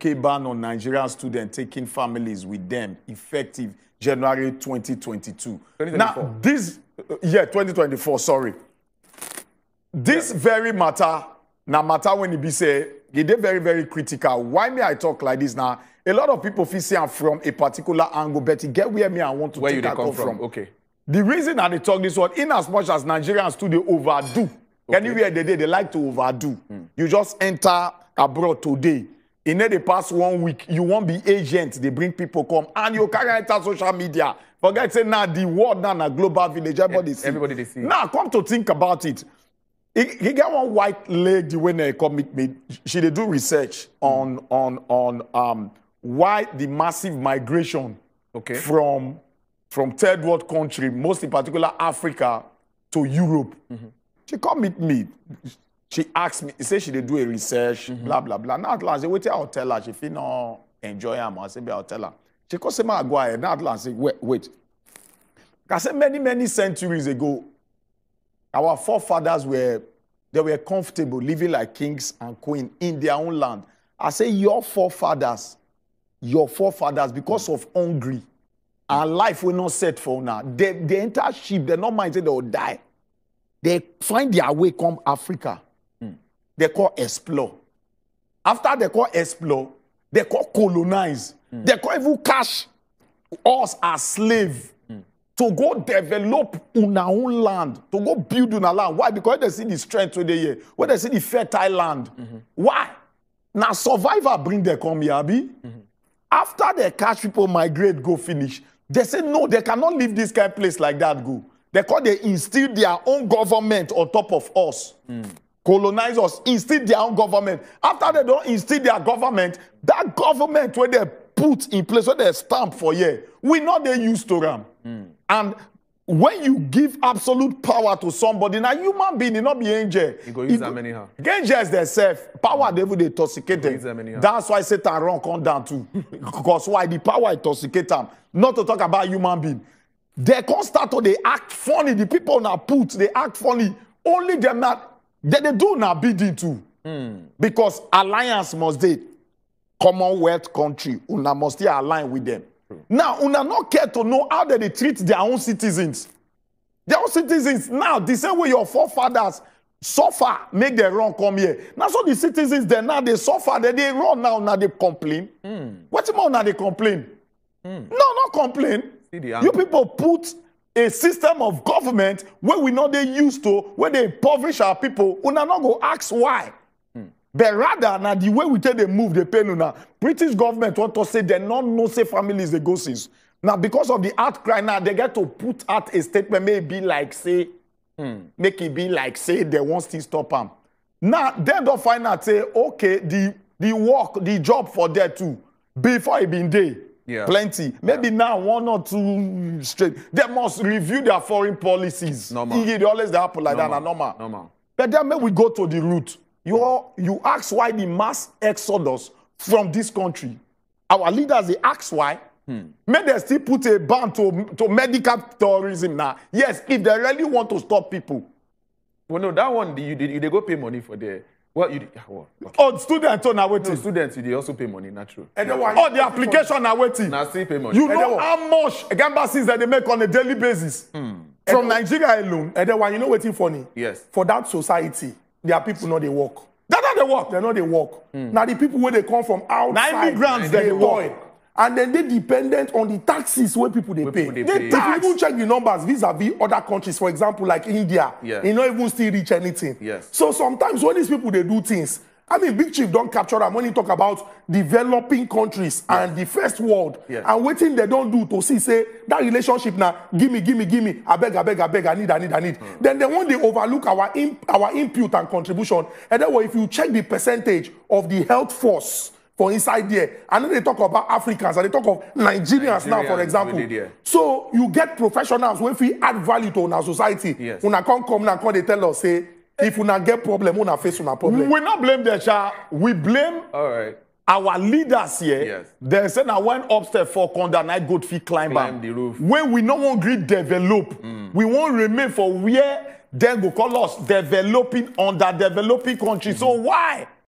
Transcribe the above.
UK ban on Nigerian students taking families with them effective January 2022. 2024. Now, this, 2024, sorry. This very matter, now matter when it be say, it is very, very critical. Why may I talk like this now? A lot of people feel say I'm from a particular angle, but you get where me I want to where take you that come from. Okay. The reason that they talk this one, in as much as Nigerians do, they overdo. Anywhere they like to overdo. You just enter abroad today. In the past 1 week, you won't be agents. They bring people come. And you carry enter social media. Forget say now the world now a global village. Everybody they see. Now come to think about it. He got one white lady when they come meet me. She did do research on why the massive migration from third world country, most in particular Africa, to Europe. She come meet me. She asked me, she said she did do a research, blah, blah, blah. Now at last, I wait, I'll tell her. She feel no enjoy her. I said, I'll tell her. She come say, I go ahead. Now at last, I say, wait. I said, many centuries ago, our forefathers were comfortable living like kings and queens in their own land. I say, your forefathers, because of hungry and life will not set for now. They enter ship, they're not minded they will die. They find their way come Africa. They call explore. After they call explore, they call colonize. They call even cash us as slave to go develop on our own land, to go build on our land. Why? Because they see the strength today here, when they see the fertile land. Why? Now survivor bring them come here, Abi. After they catch people migrate, go finish. They say no, they cannot leave this kind of place like that, go. They instill their own government on top of us. Colonize us, instill their own government. After they don't instill their government, that government where they put in place, where they stamp for year, we know they used to them. And when you give absolute power to somebody, now human being, it not be angel. You go use them anyhow. Angels themselves, power they will intoxicate them. That's why Satan run come down too. Because why the power intoxicate them? Not to talk about human being. They can't start to they act funny. The people now put they act funny. Only them not they do not bidding too. Because alliance must be Commonwealth country. Una must still align with them. Now, una not care to know how they treat their own citizens. Their own citizens now, the same way your forefathers suffer, make them run come here. Now, so the citizens they now they suffer, they run now they complain. What's more now they complain? No, not complain. You people put a system of government where we know they used to, where they impoverish our people. Una not go ask why. But rather, now the way we take they move, they pay now. British government want to say they not know say families they go since. Now because of the outcry now, they get to put out a statement, maybe like say, make it be like say they want to stop them. Now they don't find out say, okay, the work, the job for there too, before it been there. Plenty. Maybe now 1 or 2 straight. They must review their foreign policies. Normal. They always happen like that. Normal. But then when we go to the root, you ask why the mass exodus from this country. Our leaders, they ask why. May they still put a ban to medical tourism now. Yes, if they really want to stop people. Well, no, that one, they go pay money for the... Well, you what? Oh, students are waiting. No, students, they also pay money, not true. Oh, the application are waiting. Now still pay money. You know how much embassies that they make on a daily basis from Nigeria alone. And then, you know what's funny? Yes. For that society, there are people not they work. That's how they work. They're not they work. Now the people where they come from outside, now immigrants they work. And then they dependent on the taxes where people they pay. If you even check the numbers vis-a-vis other countries, for example, like India, you not even still reach anything. Yes. So sometimes when these people they do things, I mean, Big Chief don't capture them when he talk about developing countries and the first world. And waiting they don't do to see, say, that relationship now, give me, I beg, I need. Then they want to overlook our input and contribution. And then if you check the percentage of the health force for inside there, and then they talk about Africans, and they talk of Nigerians now, for example. So you get professionals when we add value to our society. When I come now, they tell us, say, if we not get problem, we not face una problem. We not blame the child. We blame our leaders here. They say now when upstairs for Conda night goat feet climb the roof. When we no want to develop, we won't remain for where they go call us developing underdeveloping countries. So why?